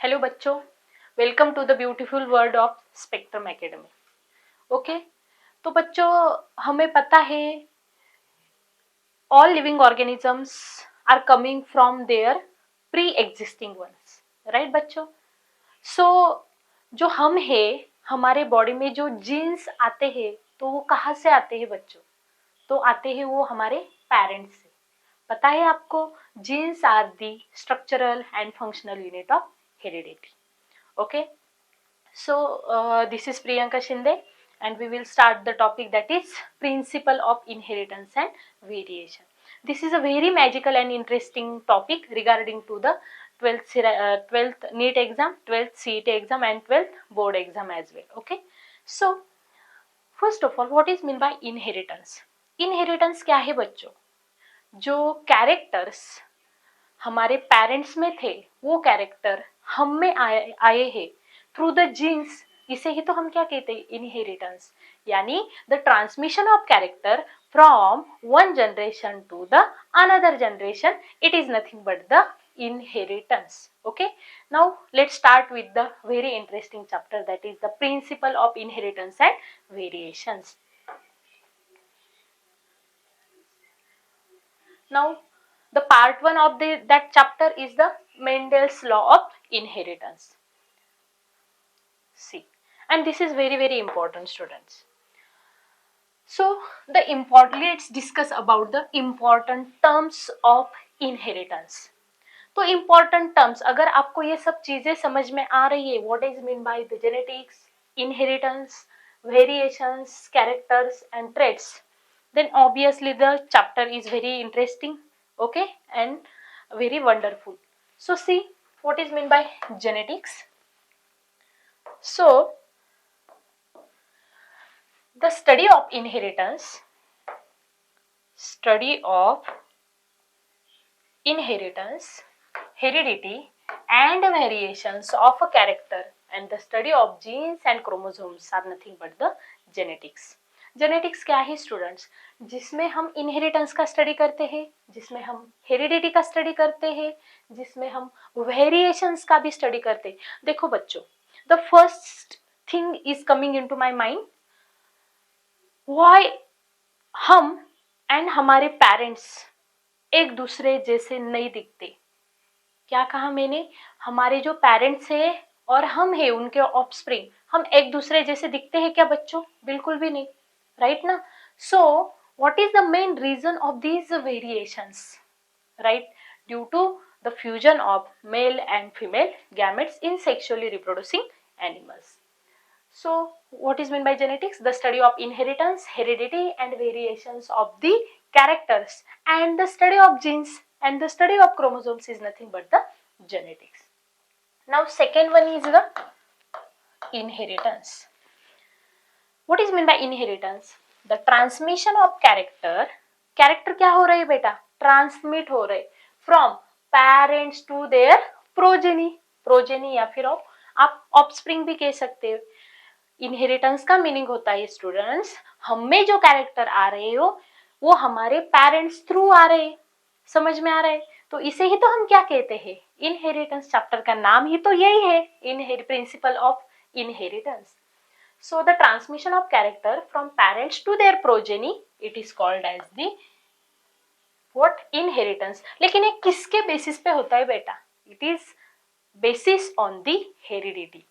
Hello बच्चों, welcome to the beautiful world of Spectrum Academy. Okay, तो बच्चों हमें पता है all living organisms are coming from their pre existing ones, right बच्चों। सो जो हम है, हमारे बॉडी में जो जीन्स आते हैं तो वो कहाँ से आते हैं बच्चों? तो आते हैं वो हमारे पेरेंट्स से। पता है आपको, genes are the structural and functional unit of heredity. Okay, so this is Priyanka Shinde and we will start the topic, that is principle of inheritance and variation. This is a very magical and interesting topic regarding to the 12th NEET exam, 12th CET exam and 12th board exam as well. Okay, so first of all, what is mean by inheritance? Inheritance क्या है बच्चों? जो characters हमारे parents में थे वो character हम में आए हैं थ्रू द जीन्स, इसे ही तो हम क्या कहते हैं? इनहेरिटेंस। यानी the transmission of character from one generation to the another generation, it is nothing but the inheritance. Okay, now let's start with the very interesting chapter, that is the principle of inheritance and variations. Now the part 1 of that chapter is the Mendel's law of inheritance. See, and this is very important, students. So let's discuss about the important terms of inheritance. तो important terms, अगर आपको ये सब चीजें समझ में आ रही है, what is mean by the genetics, inheritance, variations, characters and traits, then obviously the chapter is very interesting, okay, and very wonderful. So see, what is mean by genetics. So the study of inheritance, heredity and variations of a character and the study of genes and chromosomes are nothing but the genetics. Genetics क्या है students? जिसमें हम inheritance का study करते हैं, जिसमें हम heredity का स्टडी करते हैं, जिसमें हम वेरिएशंस का भी स्टडी करते हैं. देखो बच्चों, the first thing is coming into my mind, why हम एंड हमारे पेरेंट्स एक दूसरे जैसे नहीं दिखते. क्या कहा मैंने? हमारे जो पेरेंट्स है और हम है उनके ऑफस्प्रिंग, हम एक दूसरे जैसे दिखते हैं क्या बच्चों? बिल्कुल भी नहीं, राइट ना. So what is the main reason of these variations? Right, due to the fusion of male and female gametes in sexually reproducing animals. So what is meant by genetics? The study of inheritance, heredity and variations of the characters and the study of genes and the study of chromosomes is nothing but the genetics. Now second one is the inheritance. What is meant by inheritance? The transmission of character. Character क्या हो रहा है बेटा? Transmit हो रहा है from parents to their progeny. Progeny या फिर आप offspring भी कह सकते हो. इनहेरिटेंस का मीनिंग होता है स्टूडेंट्स, हम में जो कैरेक्टर आ रहे हो वो हमारे पेरेंट्स थ्रू आ रहे हैं. समझ में आ रहा है? तो इसे ही तो हम क्या कहते हैं? इनहेरिटेंस. चैप्टर का नाम ही तो यही है, principle of inheritance. So the transmission of character from parents to their progeny, it is called as the what? Inheritance. लेकिन ये किसके बेसिस पे होता है बेटा? It is basis on the heredity.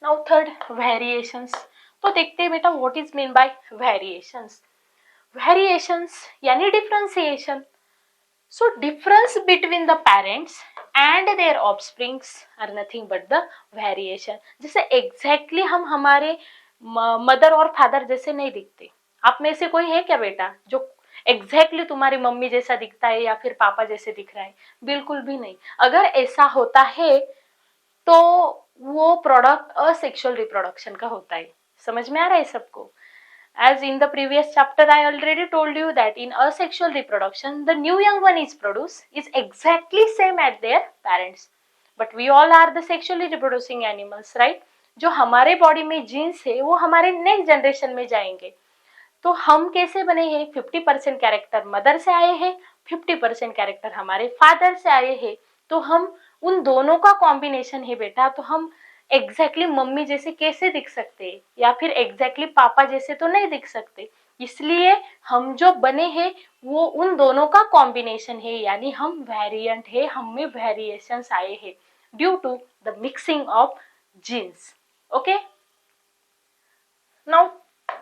Now third, variations. तो देखते हैं बेटा what is mean by variations. Variations यानी differentiation. So difference between the parents and their offsprings are nothing but the variation. जैसे exactly हम हमारे मदर और father जैसे नहीं दिखते. आप में से कोई है क्या बेटा जो एग्जैक्टली तुम्हारी मम्मी जैसा दिखता है या फिर पापा जैसे दिख रहा है? बिल्कुल भी नहीं. अगर ऐसा होता है तो वो प्रोडक्ट असेक्सुअल रिप्रोडक्शन का होता है. समझ में आ रहा है सबको? As in the previous chapter I already told you that in asexual reproduction the new young one is produced is exactly same as their parents, but we all are the sexually reproducing animals, right? जो हमारे body में jeans है वो हमारे next generation में जाएंगे. तो हम कैसे बने हैं? 50% कैरेक्टर मदर से आए हैं, 50% कैरेक्टर हमारे फादर से आए हैं. तो हम उन दोनों का कॉम्बिनेशन है बेटा, तो हम एग्जैक्टली मम्मी जैसे कैसे दिख सकते हैं, या फिर एग्जैक्टली पापा जैसे तो नहीं दिख सकते। इसलिए हम जो बने हैं वो उन दोनों का कॉम्बिनेशन है, यानी हम वेरिएंट है, हम में वेरिएशंस आए हैं due to the mixing of genes. Okay, now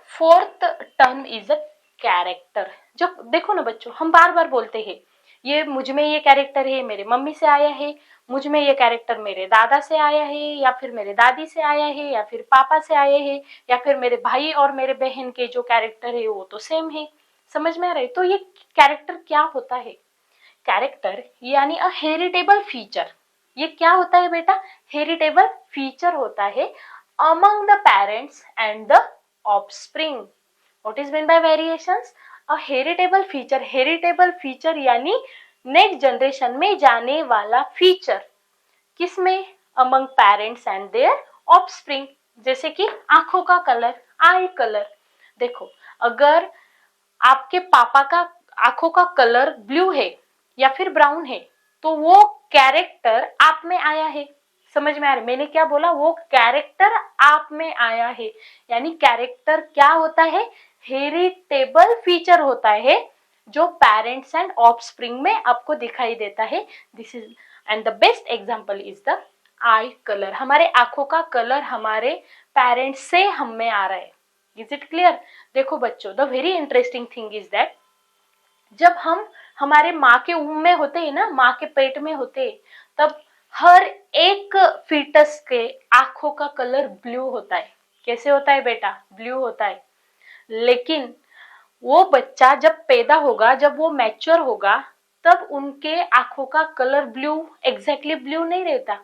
fourth term is a character. जो देखो ना बच्चों, हम बार बार बोलते हैं ये मुझ में ये कैरेक्टर है मेरे मम्मी से आया है, मुझ में ये कैरेक्टर मेरे दादा से आया है, या फिर मेरे दादी से आया है, या फिर पापा से आए हैं, या फिर मेरे भाई और मेरे बहन के जो कैरेक्टर है वो तो सेम है। समझ में आ रहा है? तो ये कैरेक्टर क्या होता है? कैरेक्टर यानी अ हेरिटेबल फीचर। ये क्या होता है बेटा? हेरिटेबल फीचर होता है among the parents and the offspring. What is meant by variations? A heritable feature. Heritable feature यानी नेक्स्ट जनरेशन में जाने वाला फीचर। किसमें? among parents and their offspring। जैसे कि आंखों का कलर, आई कलर। देखो, अगर आपके पापा का आंखों का कलर ब्लू है या फिर ब्राउन है, तो वो कैरेक्टर आप में आया है। समझ में आ रहा है मैंने क्या बोला? वो कैरेक्टर आप में आया है। यानी कैरेक्टर क्या होता है? हेरिटेबल फीचर होता है जो पेरेंट्स एंड ऑफस्प्रिंग में आपको दिखाई देता है। This is and the best example is the I colour. हमारे आंखों का कलर हमारे पेरेंट्स से हम में आ रहा है। Is it clear? देखो बच्चों, the very interesting thing is that जब हम हमारे माँ के ऊम में होते हैं ना, माँ के पेट में होते हैं, तब हर एक फीटस के आंखों का कलर ब्लू होता है। कैसे होता है बेटा? ब्लू होता है। लेकिन वो बच्चा जब पैदा होगा, जब वो मैच्योर होगा, तब उनके आंखों का कलर ब्लू एग्जैक्टली ब्लू नहीं रहता।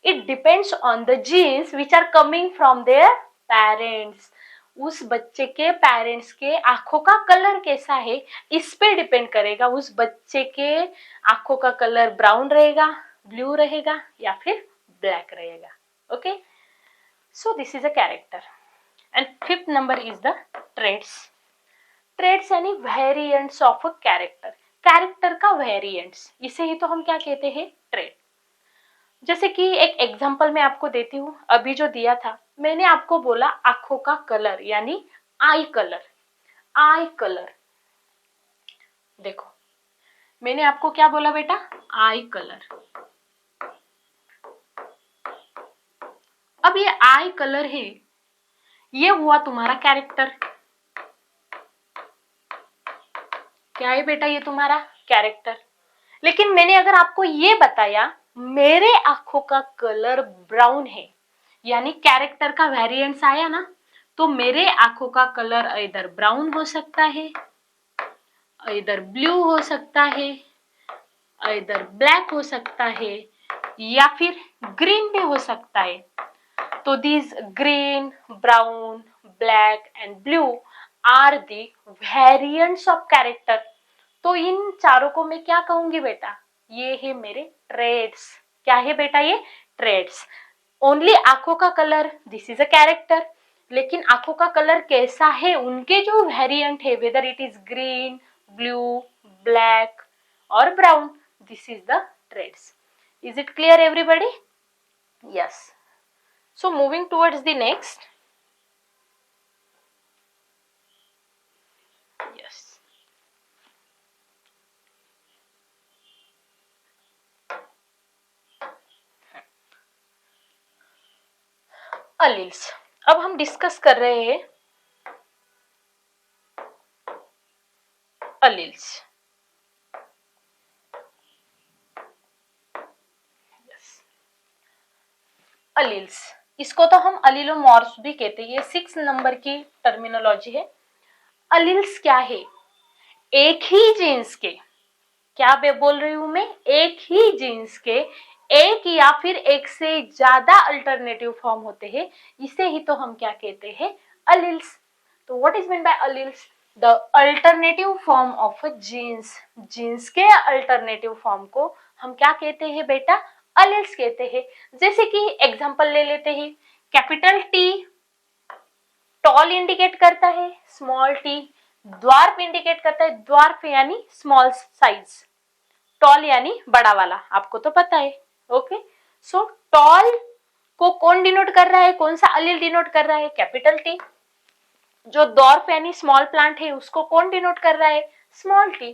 It depends on the genes which are coming from their parents. उस बच्चे के पेरेंट्स के आंखों का कलर कैसा है, इस पे डिपेंड करेगा उस बच्चे के आंखों का कलर ब्राउन रहेगा, ब्लू रहेगा, या फिर ब्लैक रहेगा। Okay, so this is a character. And fifth number is the traits. Traits यानी variants of a character. Character का वेरिएंट्स, इसे ही तो हम क्या कहते हैं? ट्रेड। जैसे कि एक एग्जांपल मैं आपको देती हूँ, अभी जो दिया था, मैंने आपको बोला आंखों का कलर यानी आई कलर। आई कलर, देखो मैंने आपको क्या बोला बेटा? आई कलर। अब ये आई कलर है, ये हुआ तुम्हारा कैरेक्टर। क्या है बेटा? ये तुम्हारा कैरेक्टर। लेकिन मैंने अगर आपको ये बताया मेरे आंखों का कलर ब्राउन है, यानी कैरेक्टर का वेरिएंट्स आया ना, तो मेरे आंखों का कलर इधर ब्राउन हो सकता है, इधर ब्लू हो सकता है, इधर ब्लैक हो सकता है, या फिर ग्रीन भी हो सकता है। तो these green, brown, black and blue are the variants of character। तो इन चारों को मैं क्या कहूंगी बेटा? ये है मेरे ट्रेड्स। क्या है बेटा? ये ट्रेड्स। ओनली आंखों का colour, this is a character. लेकिन आंखों का कलर कैसा है, उनके जो वेरिएंट है, whether it is green, blue, black और brown, this is the traits. Is it clear everybody? Yes. So moving towards the next. Yes. Alleles। अब हम डिस्कस कर रहे हैं alleles। Yes. alleles, इसको तो हम अलीलोमॉर्फ्स भी कहते हैं। ये 6 नंबर की टर्मिनोलॉजी है। alleles क्या है? एक ही जीन्स के, क्या बोल रही हूं मैं? एक ही जीन्स के एक या फिर एक से ज्यादा अल्टरनेटिव फॉर्म होते हैं, इसे ही तो हम क्या कहते हैं? alleles। तो what is mean by alleles? The alternative form of a genes. जीन्स के अल्टरनेटिव फॉर्म को हम क्या कहते हैं बेटा? alleles कहते हैं। जैसे कि एग्जांपल ले लेते हैं, कैपिटल टी टॉल इंडिकेट करता है, स्मॉल टी द्वार्फ इंडिकेट करता है। द्वार्फ यानी स्मॉल साइज, टॉल यानी बड़ा वाला, आपको तो पता है। ओके, सो टॉल को कौन डिनोट कर रहा है, कौन सा अलील डिनोट कर रहा है, कैपिटल टी। जो डॉर्फ यानी स्मॉल प्लांट है उसको कौन डिनोट कर रहा है, small T.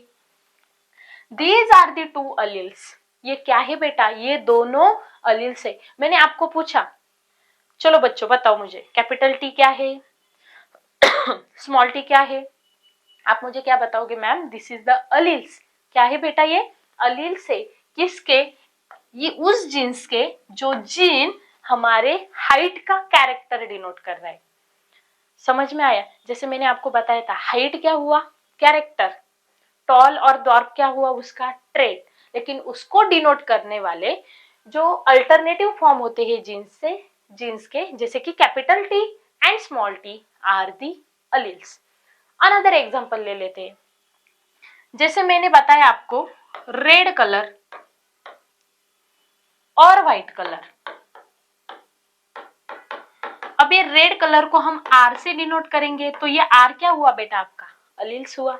These are the two alleles. ये क्या है बेटा, ये दोनों अलील्स है। मैंने आपको पूछा, चलो बच्चों बताओ मुझे कैपिटल टी क्या है, स्मॉल टी क्या है। आप मुझे क्या बताओगे, ma'am this is the alleles. क्या है बेटा, ये अलील्स है। किसके, ये उस जीन्स के जो जीन हमारे हाइट का कैरेक्टर डिनोट कर रहा है। समझ में आया। जैसे मैंने आपको बताया था, हाइट क्या हुआ, कैरेक्टर। टॉल और डॉर्फ क्या हुआ, उसका ट्रेट। लेकिन उसको डिनोट करने वाले जो अल्टरनेटिव फॉर्म होते हैं जीन्स से, जीन्स के, जैसे कि capital T and small T are the alleles. Another example ले लेते हैं। जैसे मैंने बताया आपको, रेड कलर और व्हाइट कलर। अब ये रेड कलर को हम आर से डिनोट करेंगे, तो ये आर क्या हुआ बेटा, आपका अलील्स हुआ।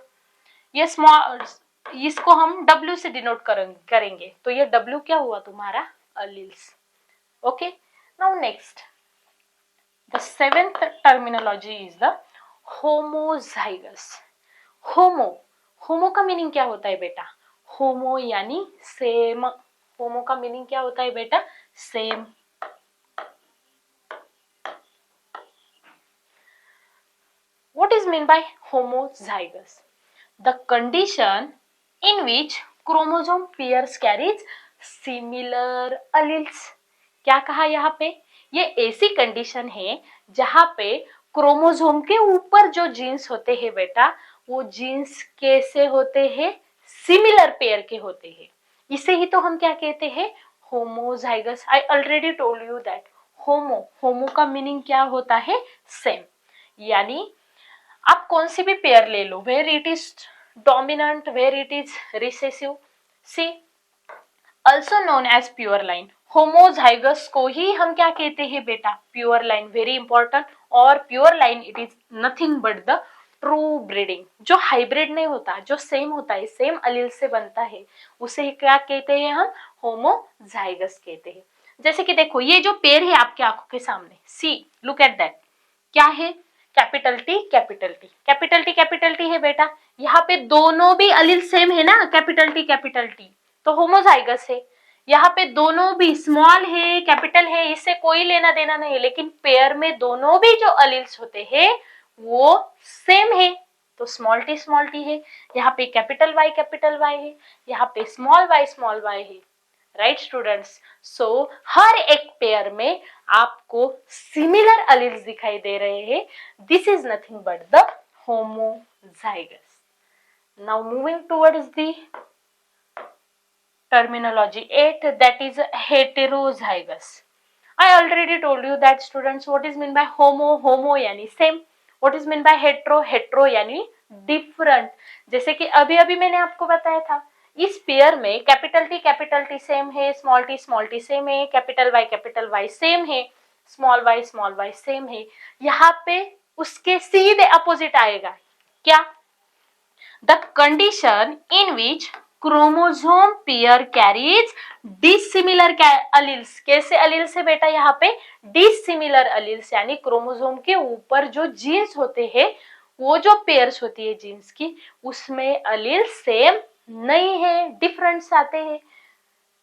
ये स्मॉल, इसको हम डब्ल्यू से डिनोट करेंगे, तो ये डब्ल्यू क्या हुआ, तुम्हारा alleles. Okay, now next, the seventh terminology is the homozygous. Homo, homo का मीनिंग क्या होता है बेटा, होमो यानी सेम। होमो का मीनिंग क्या होता है बेटा, same. What is meant by homozygous? The condition in which chromosome pairs carries similar alleles. क्या कहा यहाँ पे, ये ऐसी कंडीशन है जहां पे क्रोमोसोम के ऊपर जो जीन्स होते हैं बेटा, वो जीन्स कैसे होते हैं, सिमिलर पेयर के होते हैं। इसे ही तो हम क्या कहते हैं, homozygous. I already told you that homo, homo का मीनिंग क्या होता है, सेम। यानी आप कौन सी भी पेयर ले लो, where it is dominant, where it is recessive. See, also known as pure line. Homozygous को ही हम क्या कहते हैं बेटा, प्योर लाइन। Very important. और pure line it is nothing but the true breeding. जो हाइब्रिड नहीं होता, जो सेम होता है, सेम अलील से बनता है, उसे क्या कहते हैं हम, होमोजाइगस कहते हैं। जैसे कि देखो, ये जो पेयर है आपके आंखों के सामने, सी लुक एट दैट, क्या है, capital T capital T, capital T capital T है बेटा। यहाँ पे दोनों भी अलील सेम है ना, कैपिटल टी, तो होमोजाइगस है। यहाँ पे दोनों भी स्मॉल है कैपिटल है, इससे कोई लेना देना नहीं है, लेकिन पेयर में दोनों भी जो अलील्स होते हैं वो सेम है, तो स्मॉल टी है। यहाँ पे कैपिटल वाई है, यहाँ पे स्मॉल वाई है। राइट स्टूडेंट्स, सो हर एक पेयर में आपको सिमिलर अलील्स दिखाई दे रहे हैं। This is nothing but the homozygous. Now moving towards the terminology 8, that is heterozygous. I already told you that students, what is meant by homo यानी same, what is meant by hetero यानी different। जैसे कि अभी अभी मैंने आपको बताया था, इस पेयर में कैपिटल टी सेम है, स्मॉल टी सेम है, कैपिटल वाई सेम है, स्मॉल वाई सेम है। यहाँ पे उसके सीधे अपोजिट आएगा क्या, the condition in which chromosome pair carries dissimilar alleles. कैसे अलील्स है बेटा, यहाँ पे डिसिमिलर अलील्स, यानी क्रोमोसोम के ऊपर जो जीन्स होते हैं, वो जो पेयर्स होती है जीन्स की, उसमें अलील सेम नहीं है, डिफरेंस आते हैं।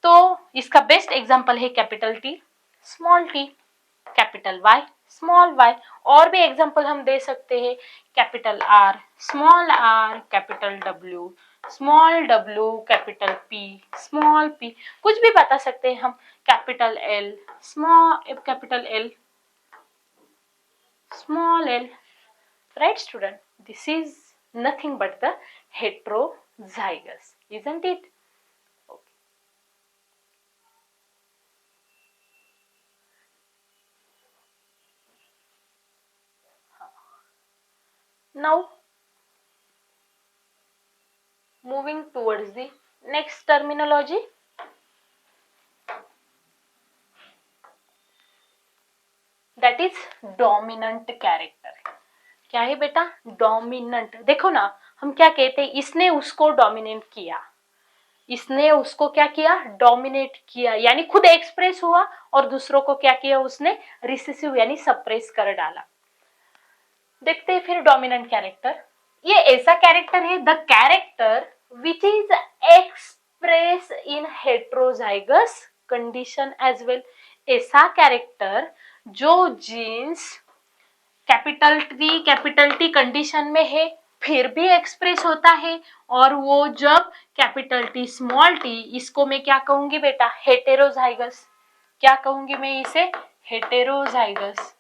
तो इसका बेस्ट एग्जांपल है capital T small T, capital Y small Y. और भी एग्जांपल हम दे सकते हैं, capital R, capital W, small W, capital small P, कुछ भी बता सकते हैं हम। Capital L, small L. Right student, this is nothing but the heterozygous, isn't it? Now moving towards the next terminology, that is dominant character। क्या है बेटा, dominant. देखो ना, हम क्या कहते हैं, इसने उसको डोमिनेट किया, इसने उसको क्या किया, डोमिनेट किया, यानी खुद एक्सप्रेस हुआ और दूसरों को क्या किया, उसने रिसेसिव यानी सप्रेस कर डाला। देखते हैं फिर डोमिनेंट कैरेक्टर। ये ऐसा कैरेक्टर है, the character which is express in heterozygous condition as well. ऐसा कैरेक्टर जो जीन्स कैपिटल टी कंडीशन में है फिर भी एक्सप्रेस होता है, और वो जब कैपिटल टी स्मॉल टी, इसको मैं क्या कहूंगी बेटा, हेटेरोजाइगस। क्या कहूंगी मैं इसे, हेटेरोजाइगस।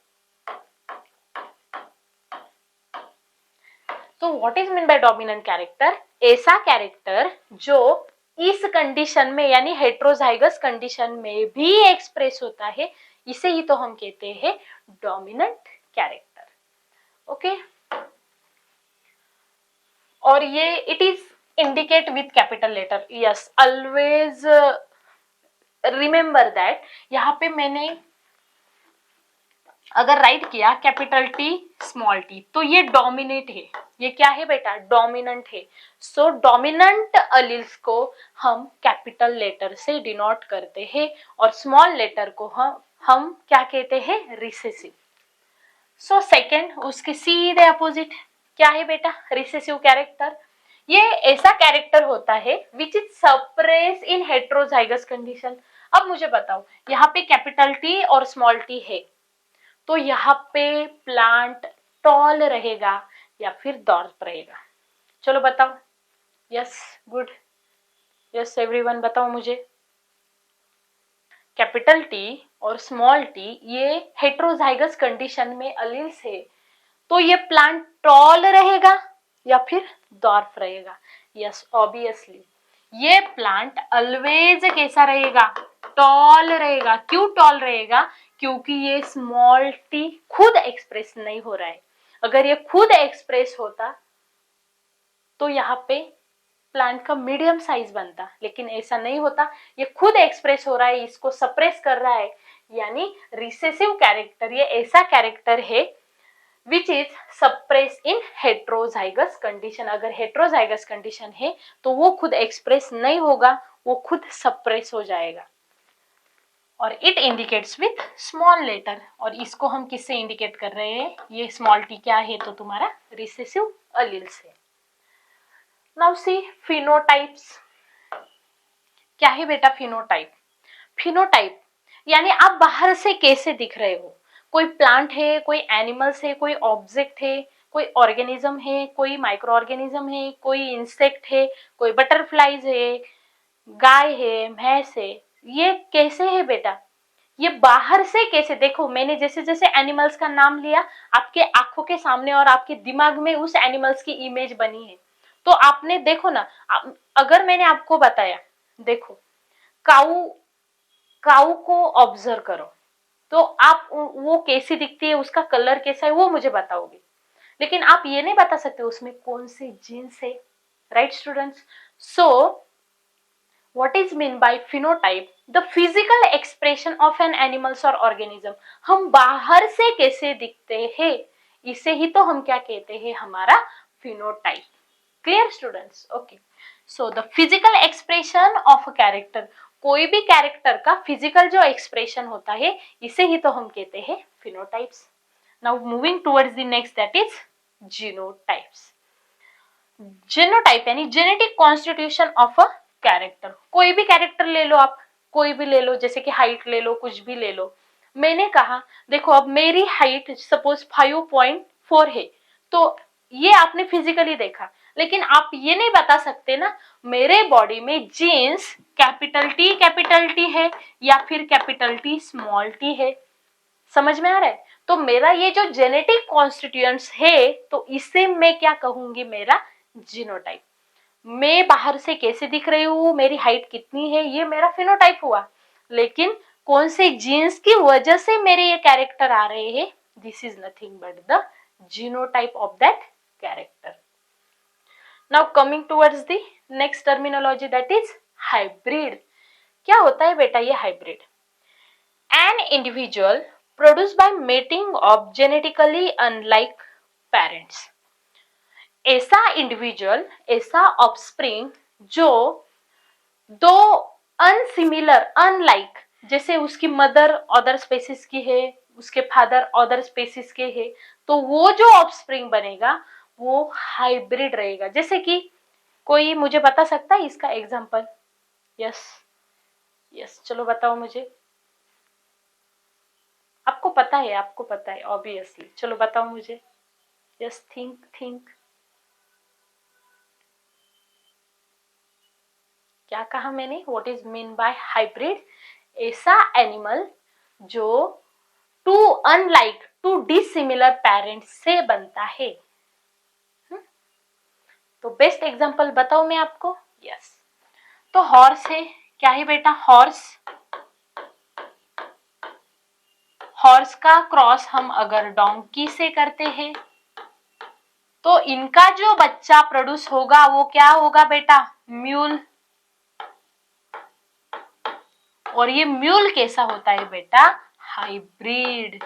तो what is mean bye dominant character, ऐसा कैरेक्टर जो इस कंडीशन में यानी हेट्रोजाइगस कंडीशन में भी एक्सप्रेस होता है, इसे ही तो हम कहते हैं डोमिनेंट कैरेक्टर। ओके, और ये it is indicate with capital letter, yes always remember that. यहाँ पे मैंने अगर राइट किया कैपिटल टी स्मॉल टी, तो ये डोमिनेट है, ये क्या है बेटा, डोमिनेंट है। सो डोमिनेंट अलील्स को हम कैपिटल लेटर से डिनोट करते हैं और स्मॉल लेटर को हम क्या कहते हैं, रिसेसिव। सो सेकेंड, उसके सीधे अपोजिट क्या है बेटा, रिसेसिव कैरेक्टर। ये ऐसा कैरेक्टर होता है which is suppress in heterozygous condition. अब मुझे बताओ, यहाँ पे कैपिटल टी और स्मॉल टी है, तो यहाँ पे प्लांट टॉल रहेगा या फिर डॉर्फ रहेगा, चलो बताओ। यस गुड, यस एवरीवन बताओ मुझे। कैपिटल टी और स्मॉल टी ये हेट्रोजाइगस कंडीशन में अलील्स है, तो ये प्लांट टॉल रहेगा या फिर डॉर्फ रहेगा। यस ऑब्वियसली ये प्लांट ऑलवेज कैसा रहेगा, टॉल रहेगा। क्यों टॉल रहेगा, क्योंकि ये स्मॉल टी खुद एक्सप्रेस नहीं हो रहा है। अगर ये खुद एक्सप्रेस होता तो यहाँ पे प्लांट का मीडियम साइज बनता, लेकिन ऐसा नहीं होता, ये खुद एक्सप्रेस हो रहा है, इसको सप्रेस कर रहा है। यानी रिसेसिव कैरेक्टर ये ऐसा कैरेक्टर है which is suppress in heterozygous condition. अगर हेट्रोजाइगस कंडीशन है तो वो खुद एक्सप्रेस नहीं होगा, वो खुद सप्रेस हो जाएगा। और it indicates with small letter, और इसको हम किससे इंडिकेट कर रहे हैं, ये स्मॉल टी क्या है, तो तुम्हारा रिसेसिव अलील्स है। Now see phenotypes. क्या है बेटा फिनोटाइप, फिनोटाइप यानी आप बाहर से कैसे दिख रहे हो। कोई प्लांट है, कोई एनिमल्स है, कोई ऑब्जेक्ट है, कोई ऑर्गेनिज्म है, कोई माइक्रो ऑर्गेनिज्म है, कोई इंसेक्ट है, कोई बटरफ्लाईज है, गाय है, भैंस है, ये कैसे है बेटा, ये बाहर से कैसे। देखो मैंने जैसे जैसे एनिमल्स का नाम लिया, आपके आंखों के सामने और आपके दिमाग में उस एनिमल्स की इमेज बनी है। तो आपने देखो ना, अगर मैंने आपको बताया, देखो काऊ, काऊ को ऑब्जर्व करो, तो आप वो कैसी दिखती है, उसका कलर कैसा है, वो मुझे बताओगे, लेकिन आप ये नहीं बता सकते उसमें कौन से जीन्स है। Right students, so what is mean by phenotype, the physical expression of an animals or organism। हम बाहर से कैसे दिखते हैं, इसे ही तो हम क्या कहते हैं, हमारा phenotype. Clear students, okay. So the physical expression of a character, कोई भी कैरेक्टर का फिजिकल जो एक्सप्रेशन होता है, इसे ही तो हम कहते हैं phenotypes. Now moving towards the next, that is genotypes. Genotype यानी genetic constitution of a character. कोई भी कैरेक्टर ले लो आप, कोई भी ले लो, जैसे कि हाइट ले लो, कुछ भी ले लो। मैंने कहा देखो अब मेरी हाइट सपोज 5.4 है, तो ये आपने फिजिकली देखा, लेकिन आप ये नहीं बता सकते ना मेरे बॉडी में जीन्स कैपिटल टी है या फिर कैपिटल टी स्मॉल टी है। समझ में आ रहा है, तो मेरा ये जो जेनेटिक कॉन्स्टिट्यूएंट्स है, तो इसे मैं क्या कहूंगी, मेरा जीनोटाइप। मैं बाहर से कैसे दिख रही हूँ, मेरी हाइट कितनी है, ये मेरा फिनोटाइप हुआ, लेकिन कौन से जीन्स की वजह से मेरे ये कैरेक्टर आ रहे हैं, this is nothing but the genotype of that character. Now coming towards the next terminology, that is hybrid. क्या होता है बेटा ये hybrid, an individual produced by mating of genetically unlike parents। ऐसा इंडिविजुअल, ऐसा ऑफस्प्रिंग जो दो अनसिमिलर, अनलाइक, जैसे उसकी मदर अदर स्पेसिस की है, उसके फादर अदर स्पेसिस के है, तो वो जो ऑफस्प्रिंग बनेगा वो हाइब्रिड रहेगा। जैसे कि कोई मुझे बता सकता है इसका एग्जांपल? यस, यस, चलो बताओ मुझे। आपको पता है, आपको पता है ऑब्वियसली, चलो बताओ मुझे। Yes, think think. क्या कहा मैंने? What is mean by hybrid? ऐसा एनिमल जो two unlike, two dissimilar parents से बनता है। तो बेस्ट एग्जांपल बताओ मैं आपको। यस, तो हॉर्स है, क्या है बेटा? हॉर्स। हॉर्स का क्रॉस हम अगर डोंकी से करते हैं तो इनका जो बच्चा प्रोड्यूस होगा वो क्या होगा बेटा? म्यूल। और ये म्यूल कैसा होता है बेटा? हाइब्रिड।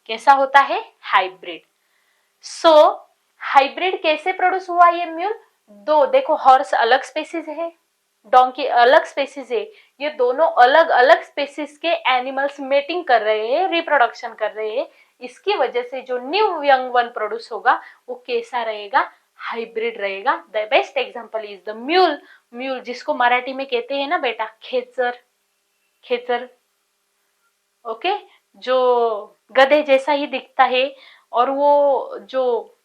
कैसा होता है? हाइब्रिड। सो हाइब्रिड कैसे प्रोड्यूस हुआ ये म्यूल? दो, देखो हॉर्स अलग स्पेसीज है, डोंकी अलग स्पेसीज है, ये दोनों अलग अलग स्पेसीज के एनिमल्स मेटिंग कर रहे हैं, रिप्रोडक्शन कर रहे हैं। इसकी वजह से जो न्यू यंग वन प्रोड्यूस होगा वो कैसा रहेगा? हाइब्रिड रहेगा। The best example is the mule. Mule जिसको मराठी में कहते हैं ना बेटा खेचर। खेचर, ओके, जो गधे जैसा ही दिखता है। और वो जो,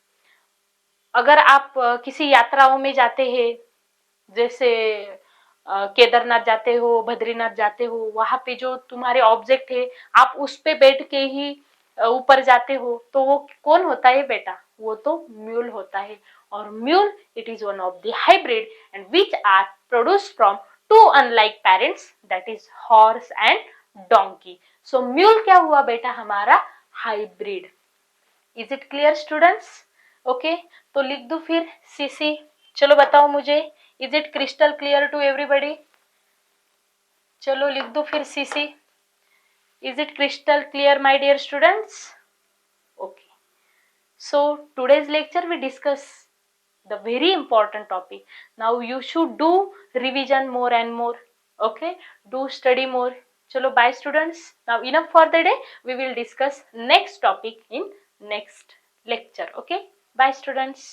अगर आप किसी यात्राओं में जाते हैं, जैसे केदारनाथ जाते हो, बद्रीनाथ जाते हो, वहां पे जो तुम्हारे ऑब्जेक्ट है आप उस पे बैठ के ही ऊपर जाते हो, तो वो कौन होता है बेटा? वो तो म्यूल होता है। और mule it is one of the hybrid and which are produce from two unlike parents, that is horse and donkey. So mule क्या हुआ बेटा? हमारा hybrid. Is it clear students? Okay, तो लिख दो फिर सीसी। चलो बताओ मुझे, is it crystal clear to everybody? चलो लिख दो फिर सीसी। Is it crystal clear my dear students? Okay, so today's lecture we discuss the very important topic. Now you should do revision more and more. Okay, do study more. Chalo, bye students. Now enough for the day. We will discuss next topic in next lecture. Okay, bye students.